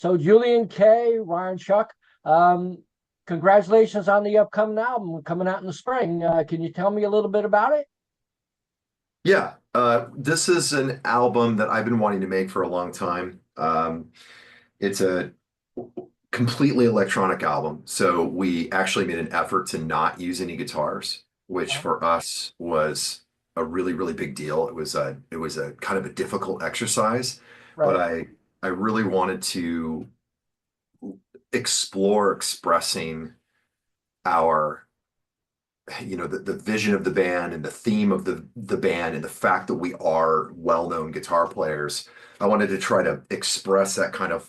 So Julien-K, Ryan Shuck, um, congratulations on the upcoming album coming out in the spring. Can you tell me a little bit about it? Yeah, this is an album that I've been wanting to make for a long time. It's a completely electronic album, so we actually made an effort to not use any guitars, which Uh, for us was a really, really big deal. It was a kind of a difficult exercise, but right, I really wanted to explore expressing our the vision of the band and the theme of the band and the fact that we are well-known guitar players. I wanted to try to express that kind of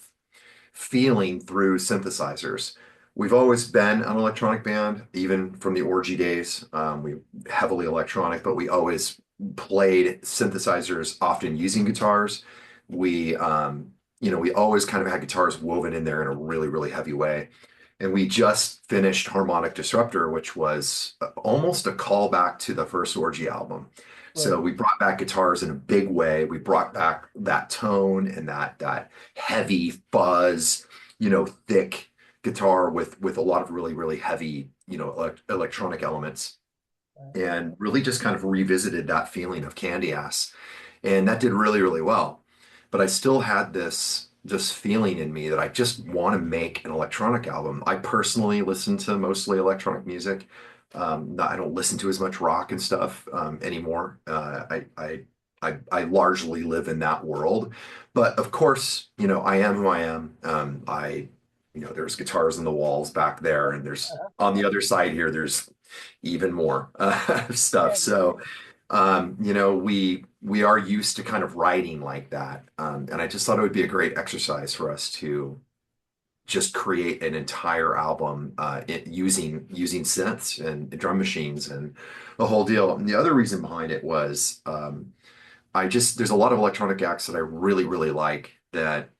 feeling through synthesizers. We've always been an electronic band, even from the orgy days. We heavily electronic, but we always played synthesizers, often using guitars. We always kind of had guitars woven in there in a really, really heavy way. And we just finished Harmonic Disruptor, which was almost a callback to the first Orgy album. right. So we brought back guitars in a big way. We brought back that tone and that heavy fuzz, thick guitar with a lot of really, really heavy, electronic elements, and really just kind of revisited that feeling of Candy Ass. And that did really, really well. But I still had this feeling in me that I just want to make an electronic album. I personally listen to mostly electronic music. I don't listen to as much rock and stuff anymore. I largely live in that world. But of course, I am who I am. There's guitars on the walls back there, and there's on the other side here, there's even more stuff. Yeah, So, we are used to kind of writing like that, and I just thought it would be a great exercise for us to just create an entire album using synths and drum machines and the whole deal. And the other reason behind it was there's a lot of electronic acts that I really, really like that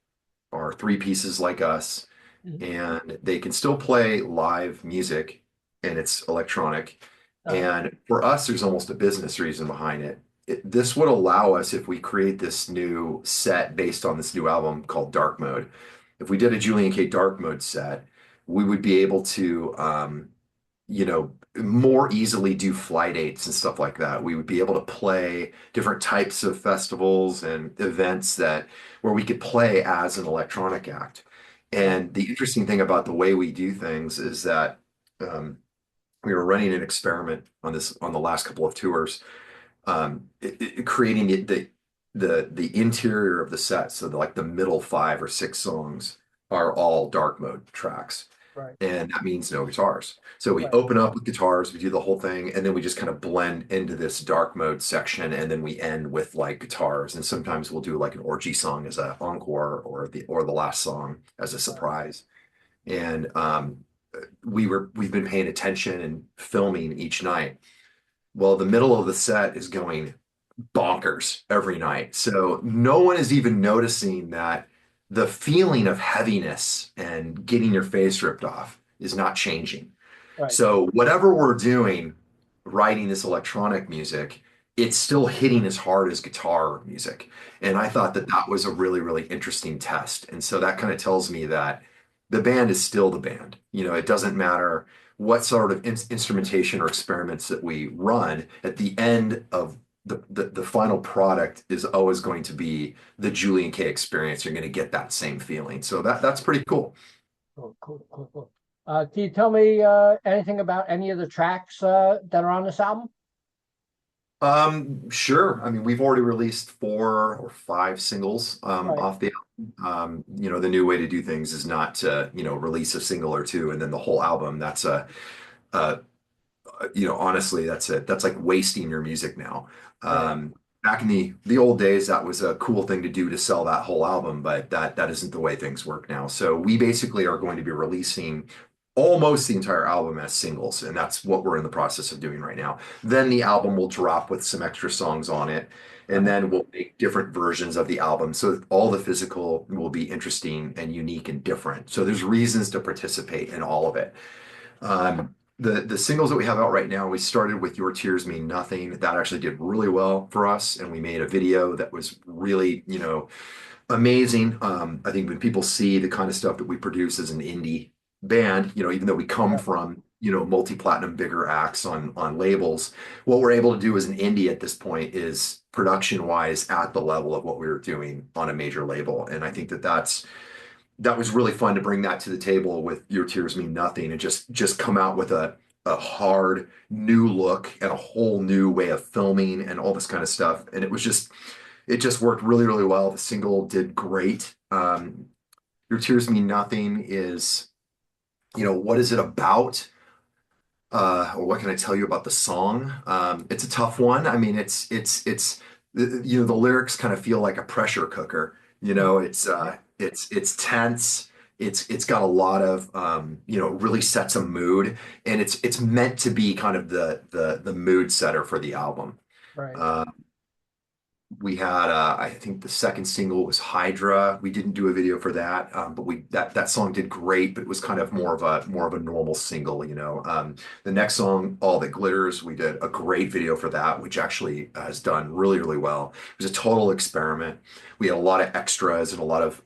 are three pieces like us, mhm. and they can still play live music and it's electronic. uh, And for us, there's almost a business reason behind it. This would allow us, if we create this new set based on this new album called Dark Mode, if we did a Julien-K Dark Mode set, we would be able to, more easily do fly dates and stuff like that. We would be able to play different types of festivals and events that where we could play as an electronic act. uh, And the interesting thing about the way we do things is that um, we were running an experiment on the last couple of tours, creating the interior of the set. So like the middle 5 or 6 songs are all dark mode tracks, right, and that means no guitars. So we right. open up with guitars, we do the whole thing, and then we just kind of blend into this dark mode section, and then we end with like guitars. And sometimes we'll do like an orgy song as an encore, or the last song as a surprise. And we've been paying attention and filming each night. Well, the middle of the set is going bonkers every night. So no one is even noticing that the feeling of heaviness and getting your face ripped off is not changing. Right. So whatever we're doing, writing this electronic music, it's still hitting as hard as guitar music. And I thought that that was a really, really interesting test. And so that kind of tells me that the band is still the band. It doesn't matter what sort of instrumentation or experiments that we run. At the end of the final product is always going to be the Julien-K experience. You're going to get that same feeling. So that's pretty cool. Cool, cool, cool, cool. Can you tell me anything about any of the tracks that are on this album? Sure. I mean, we've already released 4 or 5 singles Right. off the album. The new way to do things is not to, release a single or two and then the whole album. Uh, honestly, that's like wasting your music now. Yeah. Back in the old days, that was a cool thing to do to sell that whole album, but that isn't the way things work now. So we basically are going to be releasing almost the entire album as singles, and that's what we're in the process of doing right now. Then the album will drop with some extra songs on it, and Uh, then we'll make different versions of the album. So all the physical will be interesting and unique and different. So there's reasons to participate in all of it. The singles that we have out right now, we started with Your Tears Mean Nothing. That actually did really well for us, and we made a video that was really, amazing. I think when people see the kind of stuff that we produce as an indie band, even though we come Yeah, from, multi-platinum bigger acts on labels, what we're able to do as an indie at this point is production wise at the level of what we were doing on a major label. And I think that was really fun to bring that to the table with Your Tears Mean Nothing and just come out with a hard new look and a whole new way of filming and all this kind of stuff. And it just worked really, really well. The single did great. Your Tears Mean Nothing is, what is it about? Or what can I tell you about the song? It's a tough one. I mean, the lyrics kind of feel like a pressure cooker. yeah, It's tense. It's got a lot of, it really sets a mood, and it's meant to be kind of the mood setter for the album. right. Uh, we had I think the second single was Hydra. We didn't do a video for that, but we that song did great, but it was kind of more of a normal single, the next song, All That Glitters, we did a great video for that, which actually has done really, really well. It was a total experiment. We had a lot of extras and a lot of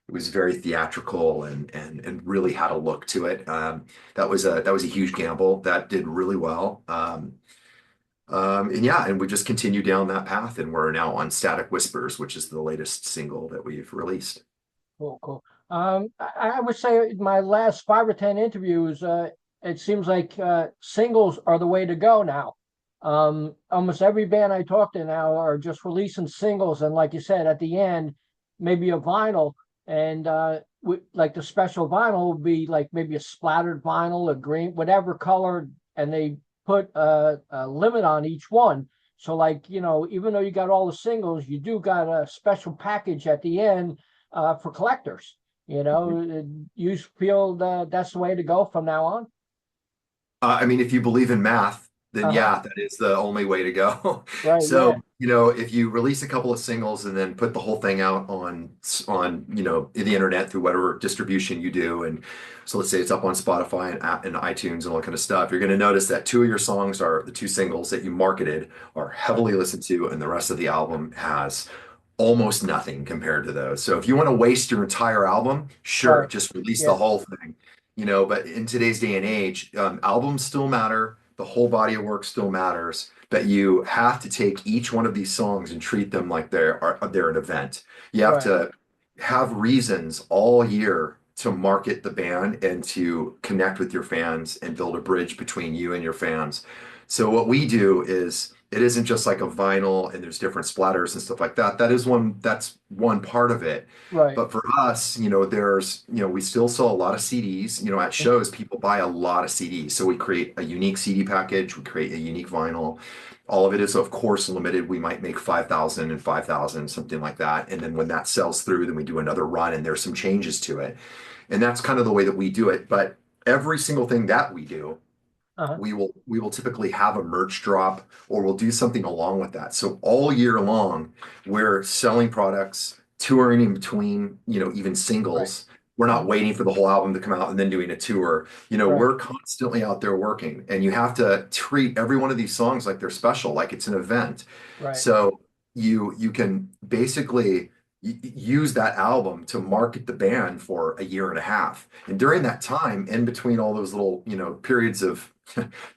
it was very theatrical and really had a look to it. That was a huge gamble. That did really well. And yeah, and we just continue down that path, and we're now on Static Whispers, which is the latest single that we've released. Cool, cool. I would say my last 5 or 10 interviews, it seems like singles are the way to go now. Almost every band I talk to now are just releasing singles, and like you said, at the end, maybe a vinyl, and like the special vinyl would be like maybe a splattered vinyl, a green, whatever color, and they put a limit on each one. So, like, even though you got all the singles, you do got a special package at the end for collectors. You feel that's the way to go from now on. I mean, if you believe in math, then Uh-huh. yeah, that is the only way to go. Right. So, Yeah. if you release a couple of singles and then put the whole thing out on the internet through whatever distribution you do, and so let's say it's up on Spotify and iTunes and all that kind of stuff, you're going to notice that two of your songs are the two singles that you marketed are Right. heavily listened to, and the rest of the album has almost nothing compared to those. So if you want to waste your entire album, sure, Right. just release the Yeah. whole thing. But in today's day and age, albums still matter. The whole body of work still matters, but you have to take each one of these songs and treat them like they're an event. You have Right. to have reasons all year to market the band and to connect with your fans and build a bridge between you and your fans. So what we do is it isn't just like a vinyl and there's different splatters and stuff like that. That's one part of it. Right. But for us, we still sell a lot of CDs. At shows, people buy a lot of CDs. So we create a unique CD package, we create a unique vinyl. All of it is, of course, limited. We might make 5,000 and 5,000, something like that. And then when that sells through, then we do another run and there's some changes to it. And that's kind of the way that we do it. But every single thing that we do, Uh-huh. we will typically have a merch drop or we'll do something along with that. So all year long, we're selling products, touring in between, even Right. singles. We're not Mhm. waiting for the whole album to come out and then doing a tour. Right. We're constantly out there working, and you have to treat every one of these songs like they're special, like it's an event. Right. So you can basically use that album to market the band for a year and a half. And during Right. that time, in between all those little, periods of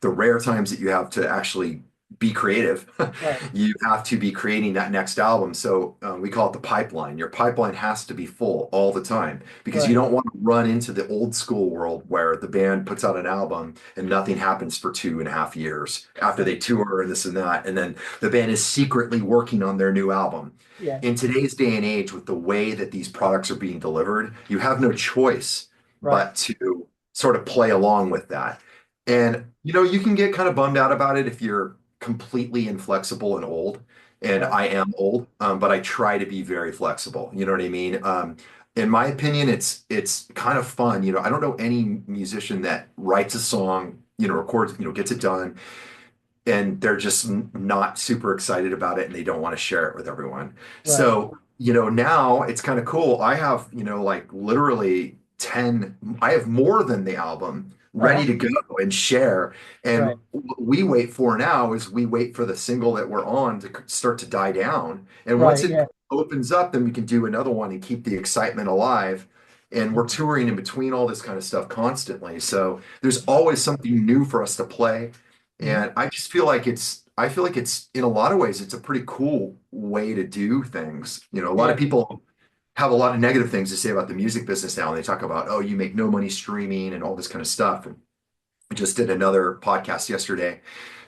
the rare times that you have to actually be creative, Right. you have to be creating that next album. So we call it the pipeline. Your pipeline has to be full all the time because you Right. don't want to run into the old school world where the band puts out an album and nothing happens for 2.5 years after Right. they tour and this and that. And then the band is secretly working on their new album. Yeah. In today's day and age, with the way that these products are being delivered, you have no choice Right. but to sort of play along with that. Yeah. And you can get kind of bummed out about it if you're completely inflexible and old. And Right. I am old, but I try to be very flexible. You know what I mean? In my opinion, it's kind of fun. I don't know any musician that writes a song, records, gets it done, and they're just not super excited about it and they don't want to share it with everyone. Right. So, now it's kind of cool. I have, like literally 10, I have more than the album ready Uh-huh. to go and share. Right. And what we wait for now is we wait for the single that we're on to start to die down. And once Right. it Yeah. opens up, then we can do another one and keep the excitement alive. And we're Mhm. touring in between all this kind of stuff constantly. So there's always something new for us to play. Mhm. And I just feel like I feel like it's in a lot of ways, it's a pretty cool way to do things. A lot Yeah. of people have a lot of negative things to say about the music business now. And they talk about, oh, you make no money streaming and all this kind of stuff. And I just did another podcast yesterday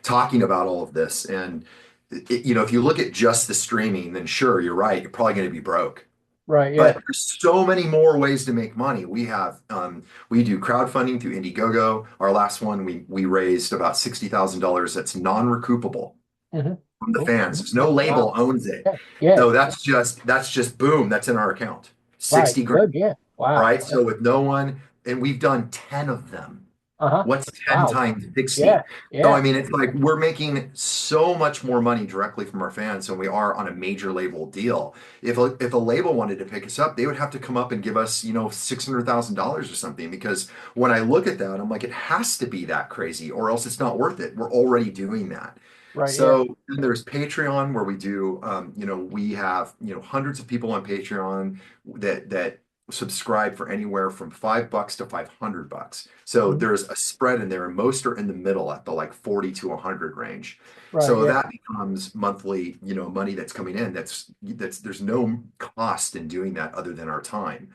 talking about all of this. And if you look at just the streaming, then sure, you're right. You're probably going to be broke. Right. But Yeah. there's so many more ways to make money. We do crowdfunding through Indiegogo. Our last one, we raised about $60,000. That's non-recoupable Hmm. from the Cool. fans. There's no Wow. label owns it. Yeah. Yeah. So that's just boom, that's in our account. Right. 60 grand, Good. Yeah. Wow. right? So with no one, and we've done 10 of them. Uh-huh. What's 10 Wow. times Yeah. 60? So I Yeah. mean, it's like we're making so much more money directly from our fans than we are on a major label deal. If a label wanted to pick us up, they would have to come up and give us, $600,000 or something. Because when I look at that, I'm like, it has to be that crazy, or else it's not worth it. We're already doing that. Right. Yeah. So then there's Patreon where we do, we have, hundreds of people on Patreon that subscribe for anywhere from $5 to $500. So Mhm. there's a spread in there, and most are in the middle at the like 40 to 100 range. Right. So Yeah. that becomes monthly, money that's coming in. That's there's no cost in doing that other than our time.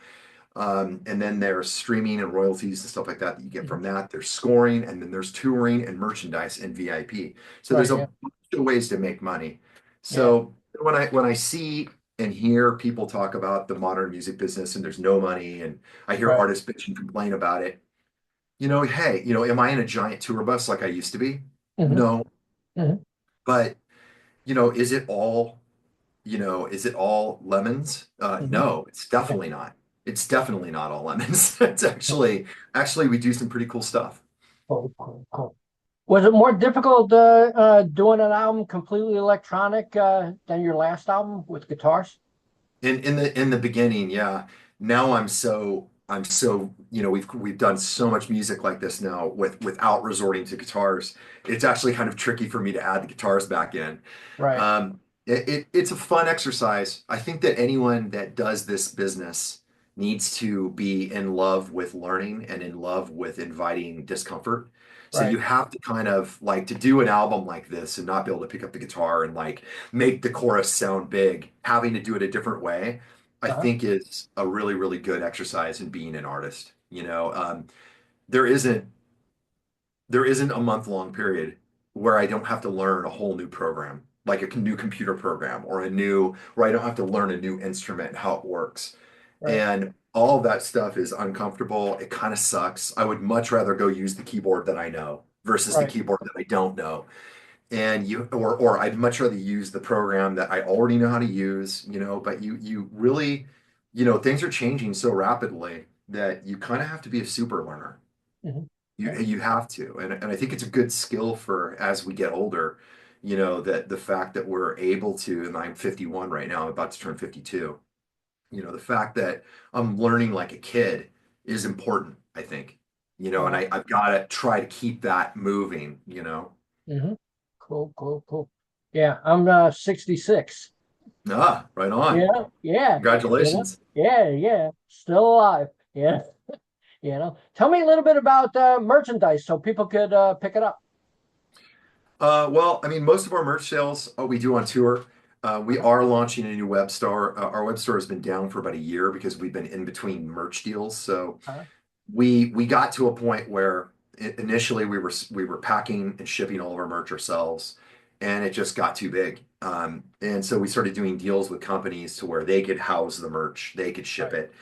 And then there's streaming and royalties and stuff like that you get Mhm. from that. There's scoring, and then there's touring and merchandise and VIP. So there's Right. a Yeah. bunch of ways to make money. Yeah. So when I see and hear people talk about the modern music business and there's no money, and I hear Right. artists bitch and complain about it, hey, am I in a giant tour bus like I used to be? Hmm. No, Hmm. but is it all is it all lemons? Hmm. No, it's Yeah. definitely not. It's definitely not all lemons. It's actually we do some pretty cool stuff. Cool. Cool. Cool. Was it more difficult doing an album completely electronic than your last album with guitars? In the beginning, yeah. Now I'm so we've done so much music like this now without resorting to guitars. It's actually kind of tricky for me to add the guitars back in. Right. It's a fun exercise. I think that anyone that does this business needs to be in love with learning and in love with inviting discomfort. So Right. you have to kind of like to do an album like this and not be able to pick up the guitar and like make the chorus sound big, having to do it a different way, I Uh-huh. think is a really, really good exercise in being an artist. There isn't there isn't a month-long period where I don't have to learn a whole new program, like a new computer program or where I don't have to learn a new instrument, how it works. Right. And all of that stuff is uncomfortable. It kind of sucks. I would much rather go use the keyboard that I know versus the Right. keyboard that I don't know. And or I'd much rather use the program that I already know how to use, but you really, things are changing so rapidly that you kind of have to be a super learner. Hmm. You have to, and I think it's a good skill for as we get older, that the fact that we're able to, and I'm 51 right now, I'm about to turn 52. The fact that I'm learning like a kid is important, I think. And Uh-huh. I've got to try to keep that moving. Hmm. Cool. Cool. Cool. Yeah. I'm 66. Ah, right on. Yeah. Yeah. Congratulations. Yeah. Yeah. Still alive. Yeah. Tell me a little bit about merchandise so people could pick it up. Well, I mean, most of our merch sales we do on tour. We Uh-huh. are launching a new web store. Our web store has been down for about a year because we've been in between merch deals. So Uh-huh. we got to a point where initially we were packing and shipping all of our merch ourselves, and it just got too big. And so we started doing deals with companies to where they could house the merch, they could ship Right. it.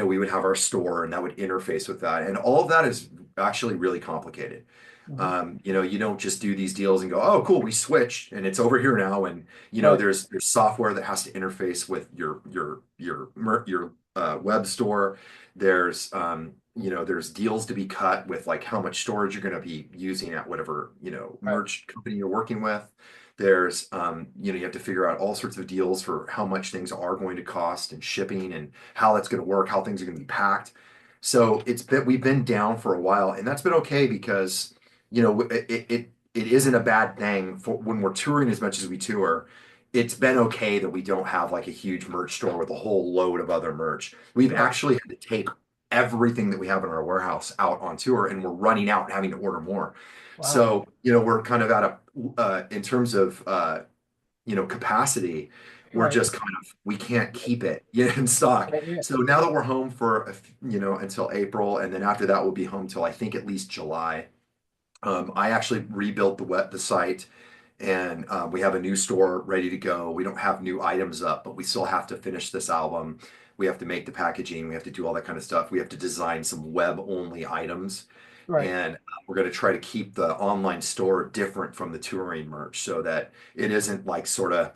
We would have our store, and that would interface with that, and all of that is actually really complicated. Hmm. You don't just do these deals and go, oh, cool, we switched and it's over here now. And Right. there's software that has to interface with your web store. There's deals to be cut with like how much storage you're going to be using at whatever Right. merch company you're working with. There's you have to figure out all sorts of deals for how much things are going to cost and shipping and how that's going to work, how things are going to be packed. So we've been down for a while, and that's been okay because it isn't a bad thing for when we're touring as much as we tour. It's been okay that we don't have like a huge merch store with a whole load of other merch. We've Right. actually had to take everything that we have in our warehouse out on tour, and we're running out and having to order more. Wow. So, we're kind of at in terms of capacity, we're Right. just kind of, we can't keep it, in stock. Yeah. Yeah. So now that we're home for, until April, and then after that, we'll be home till I think at least July. I actually rebuilt the site, and we have a new store ready to go. We don't have new items up, but we still have to finish this album. We have to make the packaging. We have to do all that kind of stuff. We have to design some web-only items, Right. and we're going to try to keep the online store different from the touring merch so that it isn't like sort of,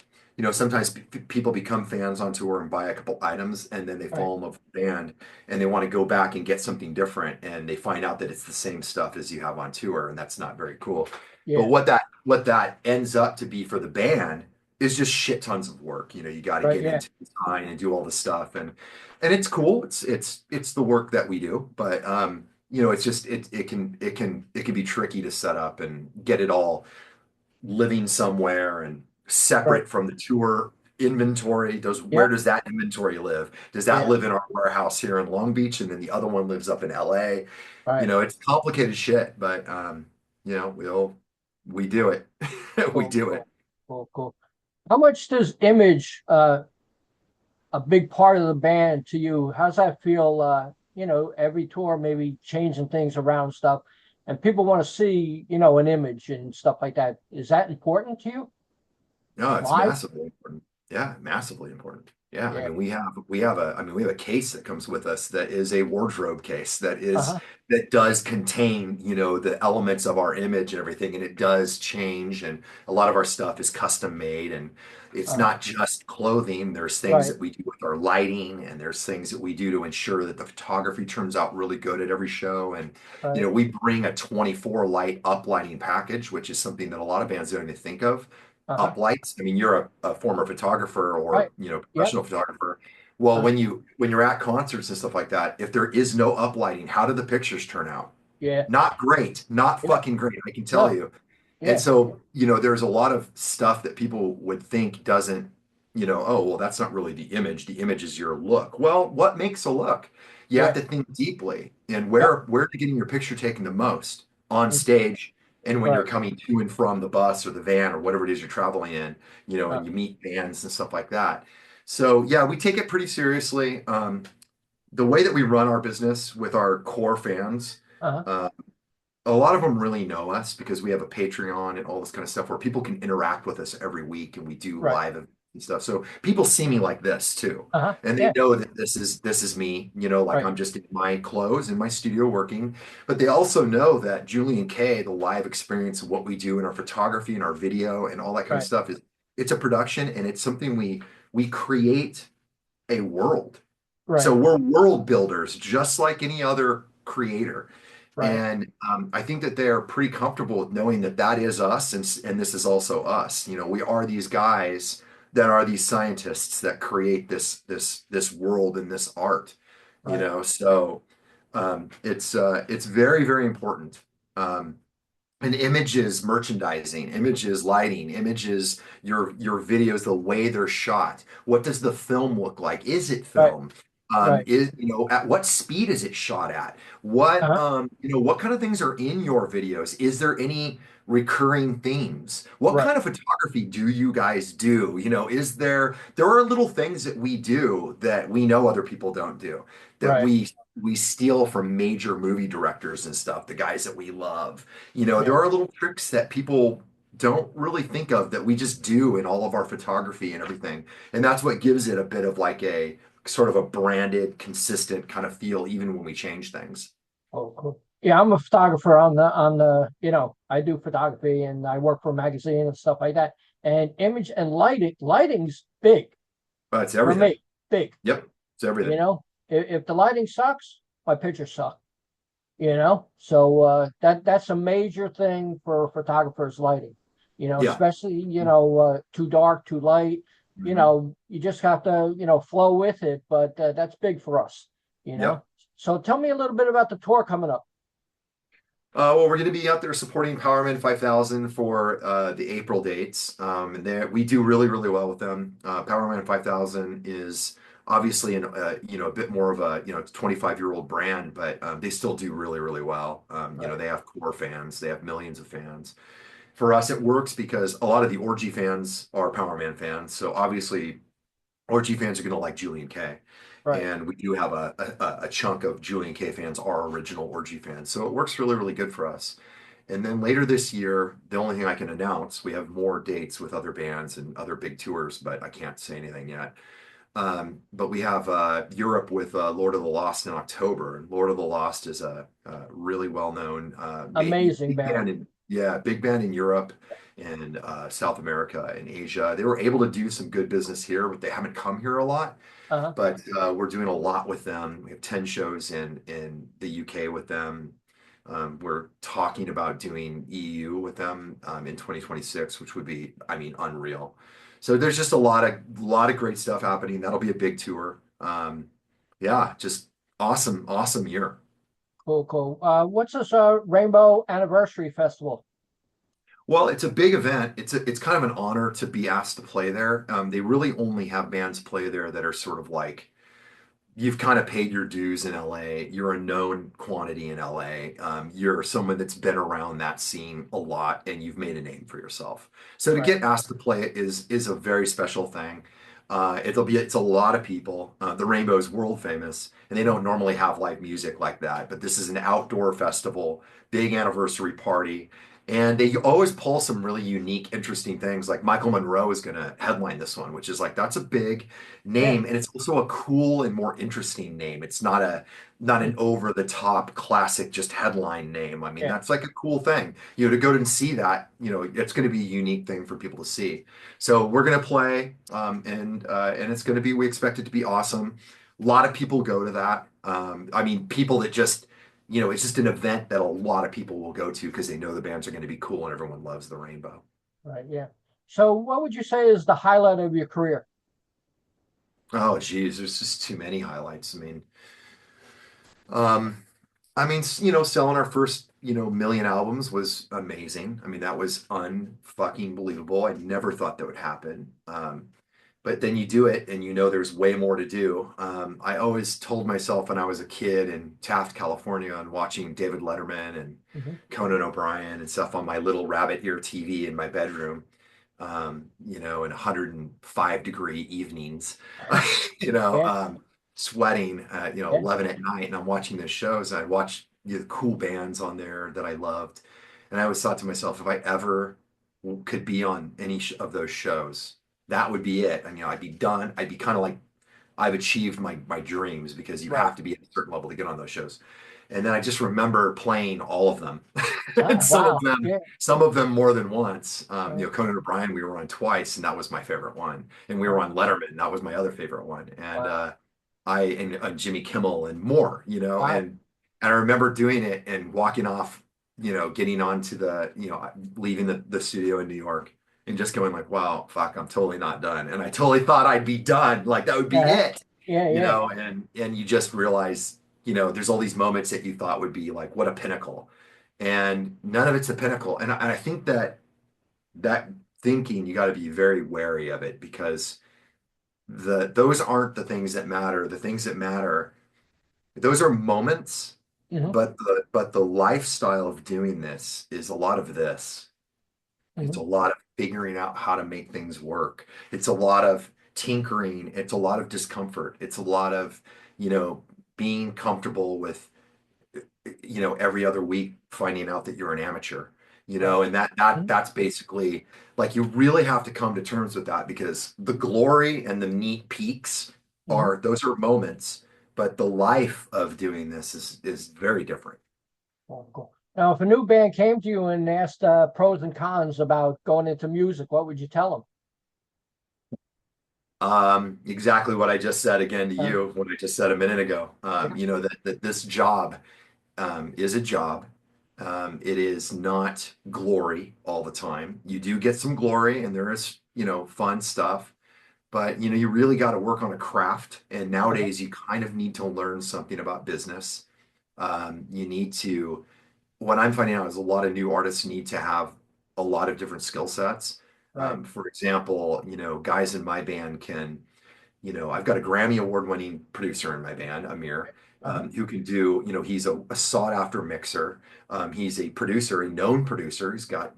sometimes people become fans on tour and buy a couple items and then they Right. fall in love with the band and they want to go back and get something different and they find out that it's the same stuff as you have on tour, and that's not very cool. But Yeah. what that ends up to be for the band is just shit tons of work. You got to Right. get Yeah. into design and do all the stuff, and it's cool. It's the work that we do, but it's just it can be tricky to set up and get it all living somewhere and Right. separate from the tour inventory. Where Yeah. does that inventory live? Does that Yeah. live in our warehouse here in Long Beach, and then the other one lives up in LA? Right. It's complicated shit, but we do it. We Cool. do it. Cool. Cool. Cool. How much does image a big part of the band to you? How's that feel? Every tour maybe changing things around stuff, and people want to see, an image and stuff like that. Is that important to you? No, it's Live? massively important. Yeah, massively important. Yeah, I Yeah. mean we have a case that comes with us that is a wardrobe case Uh-huh. that does contain, the elements of our image and everything, and it does change, and a lot of our stuff is custom made, and it's Uh-huh. not just clothing. There's things Right. that we do with our lighting, and there's things that we do to ensure that the photography turns out really good at every show. And Right. we bring a 24 light uplighting package, which is something that a lot of bands don't even think of. Uh-huh. Uplights. I mean, you're a former photographer or Right. Yep. professional photographer. Well, Uh-huh. when you're at concerts and stuff like that, if there is no uplighting, how do the pictures turn out? Yeah. Not great, not Yeah. fucking great, I can tell No. you. And Yeah. so, there's a lot of stuff that people would think doesn't, oh, well, that's not really the image. The image is your look. Well, what makes a look? You have Yeah. to think deeply. And Yep. where are you getting your picture taken the most? On Mm. stage, and when you're Right. coming to and from the bus or the van or whatever it is you're traveling in, Uh, and you meet bands and stuff like that. So yeah, we take it pretty seriously. The way that we run our business with our core fans, uh-huh. uh, a lot of them really know us because we have a Patreon and all this kind of stuff where people can interact with us every week, and we do Right. live events and stuff. So people see me like this too. Uh-huh. And they Yeah. know that this is me, like Right. I'm just in my clothes in my studio working. But they also know that Julien-K, the live experience of what we do in our photography and our video and all that kind of Right. stuff, it's a production, and it's something we create a world. So Right. we're world builders, just like any other creator. Right. And I think that they are pretty comfortable with knowing that that is us, and this is also us. We are these guys that are these scientists that create this world and this art. Right. So it's very, very important. Um, and images, merchandising, images, lighting, images, your videos, the way they're shot. What does the film look like? Is it Right. film? Right. At what speed is it shot at? What Uh-huh. what kind of things are in your videos? Is there any recurring themes? What Right. kind of photography do you guys do? There are little things that we do that we know other people don't do, that Right. we steal from major movie directors and stuff, the guys that we love. There Yeah. are little tricks that people don't really think of that we just do in all of our photography and everything. And that's what gives it a bit of like a sort of a branded, consistent kind of feel, even when we change things. Oh, cool. Yeah, I'm a photographer I do photography and I work for a magazine and stuff like that. And image and lighting's big But it's for everything. me. Big. Yep, it's everything. If the lighting sucks, my pictures suck. So that's a major thing for photographers, lighting. Yeah. Especially too dark, too light. Hmm. You just have to flow with it. But that's big for us. You know. Yep. So tell me a little bit about the tour coming up. Well, we're going to be out there supporting Powerman 5000 for the April dates. And we do really, really well with them. Powerman 5000 is obviously a bit more of a, it's 25-year-old brand, but they still do really, really well. Right. They have core fans, they have millions of fans. For us, it works because a lot of the Orgy fans are Powerman fans. So obviously, Orgy fans are going to like Julien-K. Right. And we do have a chunk of Julien-K fans are original Orgy fans. So it works really, really good for us. And then later this year, the only thing I can announce, we have more dates with other bands and other big tours, but I can't say anything yet. But we have Europe with Lord of the Lost in October. And Lord of the Lost is a really well-known Amazing big band. band big band in Europe and South America and Asia. They were able to do some good business here, but they haven't come here a lot. Uh-huh. But we're doing a lot with them. We have 10 shows in the UK with them. We're talking about doing EU with them in 2026, which would be, I mean, unreal. So there's just a lot of great stuff happening. That'll be a big tour. Yeah, just awesome, awesome year. Cool, cool. What's this Rainbow Anniversary Festival? Well, it's a big event. It's kind of an honor to be asked to play there. They really only have bands play there that are sort of like you've kind of paid your dues in LA. You're a known quantity in LA. You're someone that's been around that scene a lot, and you've made a name for yourself. So to Right. get asked to play it is a very special thing. It's a lot of people. The Rainbow's world famous, and they don't normally have live music like that. But this is an outdoor festival, big anniversary party. And they always pull some really unique, interesting things. Like Michael Monroe is going to headline this one, which is like that's a big Yeah. name, and it's also a cool and more interesting name. It's not an over the top classic just headline name. I mean, Yeah. that's like a cool thing. To go and see that, it's going to be a unique thing for people to see. So we're going to play, and it's going to be. We expect it to be awesome. A lot of people go to that. I mean, people that just. It's just an event that a lot of people will go to because they know the bands are going to be cool and everyone loves the Rainbow. Right. Yeah. So what would you say is the highlight of your career? Oh, geez, there's just too many highlights. Um, selling our first, million albums was amazing. I mean, that was unfucking believable. I never thought that would happen. But then you do it and there's way more to do. I always told myself when I was a kid in Taft, California, and watching David Letterman and Hmm. Conan O'Brien and stuff on my little rabbit ear TV in my bedroom, in 105-degree evenings, you know, Yeah. um, sweating at, Yeah. 11 at night. And I'm watching those shows and I watched the cool bands on there that I loved. And I always thought to myself, if I ever could be on any of those shows, that would be it. And, I'd be done. I'd be kind of like, I've achieved my dreams because you Right. have to be at a certain level to get on those shows. And then I just remember playing all of them. And Ah, wow. Yeah. some of them more than once. Uh, Conan O'Brien, we were on twice, and that was my favorite one. And we were uh, on Letterman, and that was my other favorite one. And wow. Jimmy Kimmel and more, Wow. and I remember doing it and walking off, getting onto leaving the studio in New York and just going like, wow, fuck, I'm totally not done. And I totally thought I'd be done. Like that would be Uh-huh. it, Yeah. Yeah. and you just realize, there's all these moments that you thought would be like, what a pinnacle. And none of it's a pinnacle. And I think that thinking, you got to be very wary of it because those aren't the things that matter. The things that matter, those are moments, Hmm. but the lifestyle of doing this is a lot of this. It's Hmm. a lot of figuring out how to make things work. It's a lot of tinkering. It's a lot of discomfort. It's a lot of, you know, being comfortable with, every other week finding out that you're an amateur, Right. and that Mhm. that's basically like you really have to come to terms with that because the glory and the neat peaks Mhm. those are moments, but the life of doing this is very different. Oh, cool. Now, if a new band came to you and asked pros and cons about going into music, what would you tell Exactly what I just said again to them? you, what I just said a minute ago. Yeah. That this job is a job. It is not glory all the time. You do get some glory and there is, fun stuff, but you really got to work on a craft. And Mhm. nowadays, you kind of need to learn something about business. You need to, what I'm finding out is a lot of new artists need to have a lot of different skill sets. Right. For example, guys in my band can I've got a Grammy award-winning producer in my band, Amir, Uh-huh. who can do, he's a sought-after mixer. He's a producer, a known producer. He's got,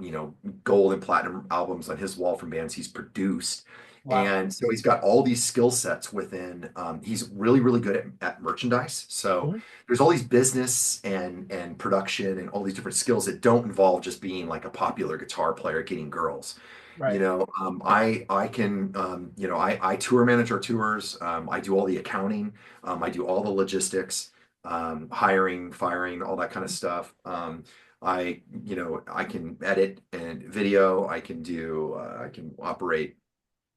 gold and platinum albums on his wall from bands he's produced. Wow. And so he's got all these skill sets within, he's really, really good at merchandise. So Mhm. there's all these business and production and all these different skills that don't involve just being like a popular guitar player getting girls. Right. I can I tour manage our tours. I do all the accounting. I do all the logistics, hiring, firing, all that kind of stuff. I can edit and video. I can operate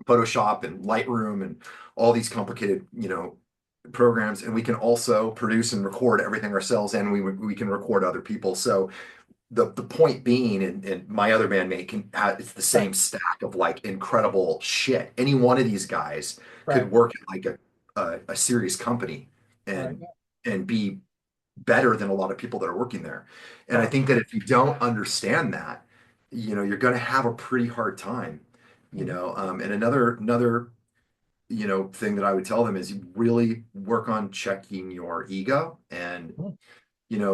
Photoshop and Lightroom and all these complicated programs. And we can also produce and record everything ourselves, and we can record other people. So the point being, and my other bandmate it's the Right. same stack of like incredible shit. Any one of these guys could Right. work at like a serious company Right. and be better than a lot of people that are working there. And I Well. think that if you don't understand that, you're going to have a pretty hard time. Mhm. And another thing that I would tell them is you really work on checking your ego and Mhm.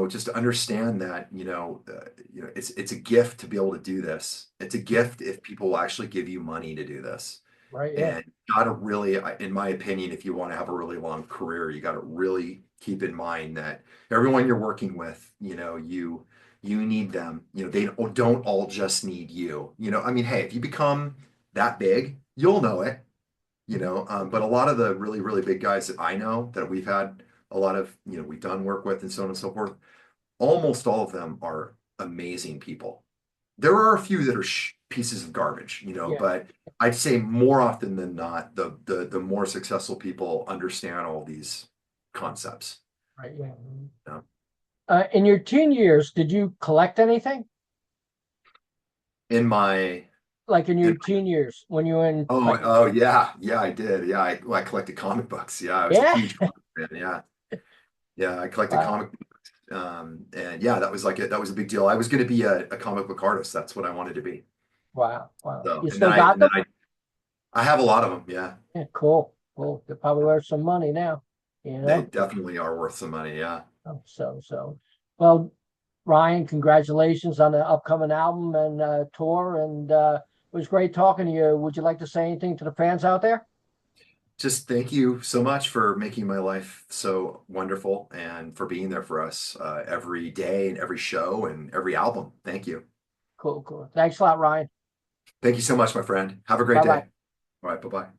just to understand that, it's a gift to be able to do this. It's a gift if people will actually give you money to do this. Right. Yeah. And gotta really, in my opinion, if you want to have a really long career, you got to really keep in mind that everyone you're working with, you need them. They don't all just need you. I mean, hey, if you become that big, you'll know it, Mhm. but a lot of the really, really big guys that I know that we've had a lot of, we've done work with and so on and so forth, almost all of them are amazing people. There are a few that are pieces of garbage, Yeah. but I'd say more often than not, the more successful people understand all these concepts. Right. Yeah. Mhm. You know? In your teen years, did you collect anything? In my Like in in your teen years when you were in oh like, oh yeah, I did. Yeah, I collected comic books. Yeah, I was a yeah. huge comic fan. Yeah. Yeah, I collected Wow. comic books. And yeah, that was a big deal. I was going to be a comic book artist. That's what I wanted to be. Wow. Wow. So, You still got and then them? I have a lot of them. Yeah, Yeah, cool. Cool. They're probably worth some money now, you they know? definitely are worth some money. Yeah. So. Well, Ryan, congratulations on the upcoming album and tour. And it was great talking to you. Would you like to say anything to the fans out there? Just thank you so much for making my life so wonderful and for being there for us every day and every show and every album. Thank you. Cool, cool. Thanks a lot, Ryan. Thank you so much, my friend. Have a great Bye bye. day. All right. Bye bye.